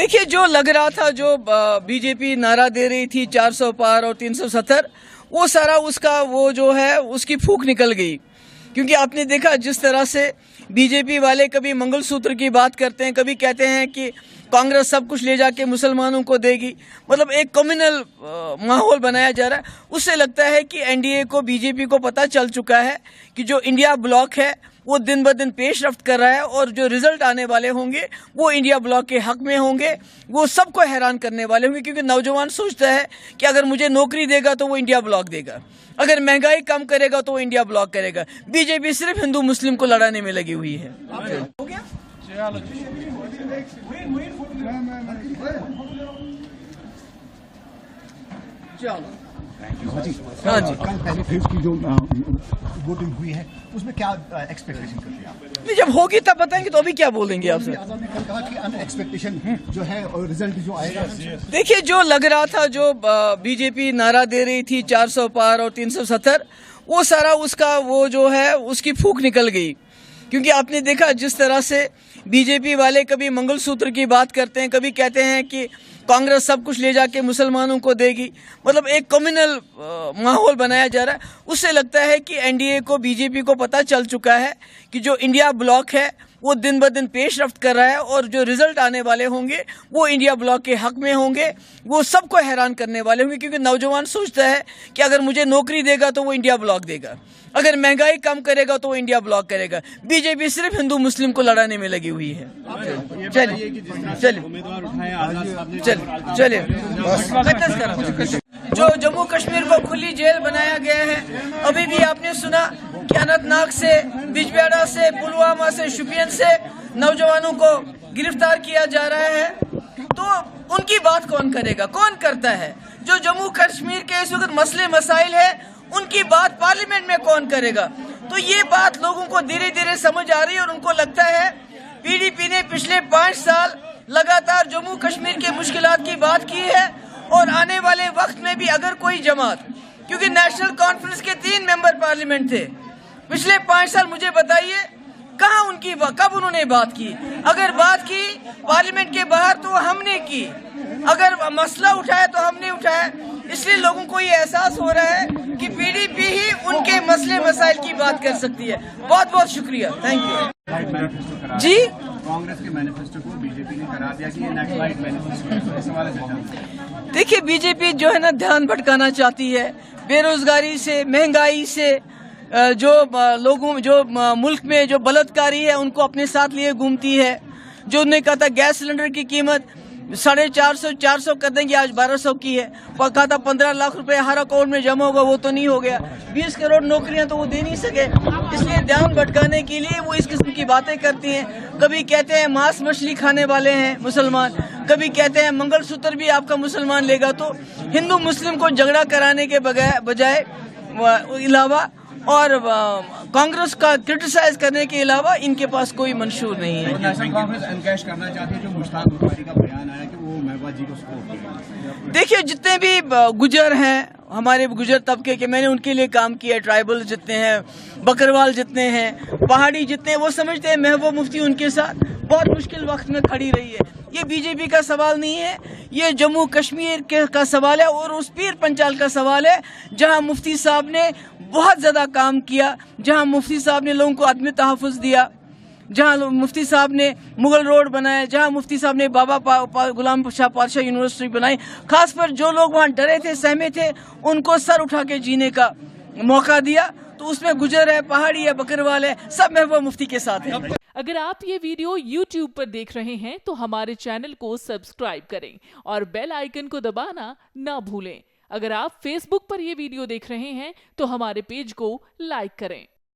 देखिए, जो लग रहा था, जो बीजेपी नारा दे रही थी 400 पार और 370, वो सारा उसका वो जो है उसकी फूंक निकल गई। क्योंकि आपने देखा जिस तरह से बीजेपी वाले कभी मंगलसूत्र की बात करते हैं, कभी कहते हैं कि कांग्रेस सब कुछ ले जाके मुसलमानों को देगी, मतलब एक कम्युनल माहौल बनाया जा रहा है। उससे लगता है कि एनडीए को, बीजेपी को पता चल चुका है कि जो इंडिया ब्लॉक है वो दिन ब दिन पेशरफ्त कर रहा है और जो रिजल्ट आने वाले होंगे वो इंडिया ब्लॉक के हक में होंगे, वो सबको हैरान करने वाले होंगे। क्योंकि नौजवान सोचता है कि अगर मुझे नौकरी देगा तो वो इंडिया ब्लॉक देगा, अगर महंगाई कम करेगा तो वो इंडिया ब्लॉक करेगा। बीजेपी सिर्फ हिंदू मुस्लिम को लड़ाने में लगी हुई है। हो गया? चलो, हाँ जी। कल पहली फेज की जो वोटिंग हुई है उसमें क्या एक्सपेक्टेशन करते हैं आप? नहीं, जब होगी तब बताएंगे, तो अभी क्या बोलेंगे आपसे? आजाद ने कल कहा कि अन एक्सपेक्टेशन जो है और रिजल्ट जो आएगा। देखिए, जो लग रहा था, जो बीजेपी नारा दे रही थी 400 पार और 370, वो सारा उसका वो जो है उसकी फूंक निकल गई। क्योंकि आपने देखा जिस तरह से बीजेपी वाले कभी मंगलसूत्र की बात करते हैं, कभी कहते हैं कि कांग्रेस सब कुछ ले जाके मुसलमानों को देगी, मतलब एक कम्युनल माहौल बनाया जा रहा है। उससे लगता है कि एनडीए को, बीजेपी को पता चल चुका है कि जो इंडिया ब्लॉक है वो दिन ब दिन पेशरफ्त कर रहा है और जो रिजल्ट आने वाले होंगे वो इंडिया ब्लॉक के हक में होंगे, वो सबको हैरान करने वाले होंगे। क्योंकि नौजवान सोचता है कि अगर मुझे नौकरी देगा तो वो इंडिया ब्लॉक देगा, अगर महंगाई कम करेगा तो वो इंडिया ब्लॉक करेगा। बीजेपी सिर्फ हिंदू मुस्लिम को लड़ाने में लगी हुई है। चलिए चलिए चलिए। जो जम्मू कश्मीर को खुली जेल बनाया गया है, अभी भी आपने सुना कि अनंतनाग से, बिजबेहरा से, पुलवामा से, शुपियन से नौजवानों को गिरफ्तार किया जा रहा है। तो उनकी बात कौन करेगा, कौन करता है? जो जम्मू कश्मीर के इस वक्त मसले मसाइल है उनकी बात पार्लियामेंट में कौन करेगा? तो ये बात लोगों को धीरे धीरे समझ आ रही है और उनको लगता है पीडीपी ने पिछले 5 साल लगातार जम्मू कश्मीर के मुश्किलात की बात की है और आने वाले वक्त में भी अगर कोई जमात, क्योंकि नेशनल कॉन्फ्रेंस के 3 मेंबर पार्लियामेंट थे पिछले 5 साल, मुझे बताइए कहाँ उनकी, कब उन्होंने बात की? अगर बात की पार्लियामेंट के बाहर तो हमने की, अगर मसला उठाया तो हमने उठाया। इसलिए लोगों को ये एहसास हो रहा है कि पीडीपी ही उनके मसले मसाइल की बात कर सकती है। बहुत बहुत शुक्रिया, थैंक यू जी। कांग्रेस के मैनिफेस्टो को बीजेपी ने करार दिया कि ये नेशनल मैनिफेस्टो। देखिए, बीजेपी जो है ना ध्यान भटकाना चाहती है बेरोजगारी से, महंगाई से, जो लोगों, जो मुल्क में जो बलात्कारी है उनको अपने साथ लिए घूमती है। जो उन्होंने कहा था गैस सिलेंडर की कीमत 450 कर देंगे, आज 1200 की है। कहा था 15 लाख रुपए हर अकाउंट में जमा होगा, वो तो नहीं हो गया। 20 करोड़ नौकरियां तो वो दे नहीं सके। इसलिए ध्यान भटकाने के लिए वो इस किस्म की बातें करती हैं। कभी कहते हैं मांस मछली खाने वाले हैं मुसलमान, कभी कहते हैं मंगलसूत्र भी आपका मुसलमान लेगा। तो हिंदू मुस्लिम को झगड़ा कराने के बजाय अलावा और कांग्रेस का क्रिटिसाइज करने के अलावा इनके पास कोई मंशूर नहीं है। नेशनल कांग्रेस एनकैश करना चाहती है जो मुश्ताक बुखारी का बयान आया कि वो महबूबा जी को सपोर्ट करेंगे। देखिए, जितने भी गुजर हैं, हमारे गुजर तबके के, मैंने उनके लिए काम किया। ट्राइबल जितने हैं, बकरवाल जितने हैं, पहाड़ी जितने हैं, वो समझते हैं महबूबा मुफ्ती उनके साथ बहुत मुश्किल वक्त में खड़ी रही है। ये बीजेपी का सवाल नहीं है, ये जम्मू कश्मीर का सवाल है और उस पीर पंचाल का सवाल है जहां मुफ्ती साहब ने बहुत ज्यादा काम किया, जहां मुफ्ती साहब ने लोगों को आदमी तहफ़्फ़ुज़ दिया, जहां मुफ्ती साहब ने मुगल रोड बनाया, जहां मुफ्ती साहब ने बाबा गुलाम शाह पातशाह यूनिवर्सिटी बनाई। खास पर जो लोग वहां डरे थे, सहमे थे, उनको सर उठा के जीने का मौका दिया। तो उसमें गुजर है, पहाड़ी है, बकरवाल है, सब महबूबा मुफ्ती के साथ है। अगर आप ये वीडियो YouTube पर देख रहे हैं तो हमारे चैनल को सब्सक्राइब करें और बेल आइकन को दबाना ना भूलें। अगर आप Facebook पर ये वीडियो देख रहे हैं तो हमारे पेज को लाइक करें।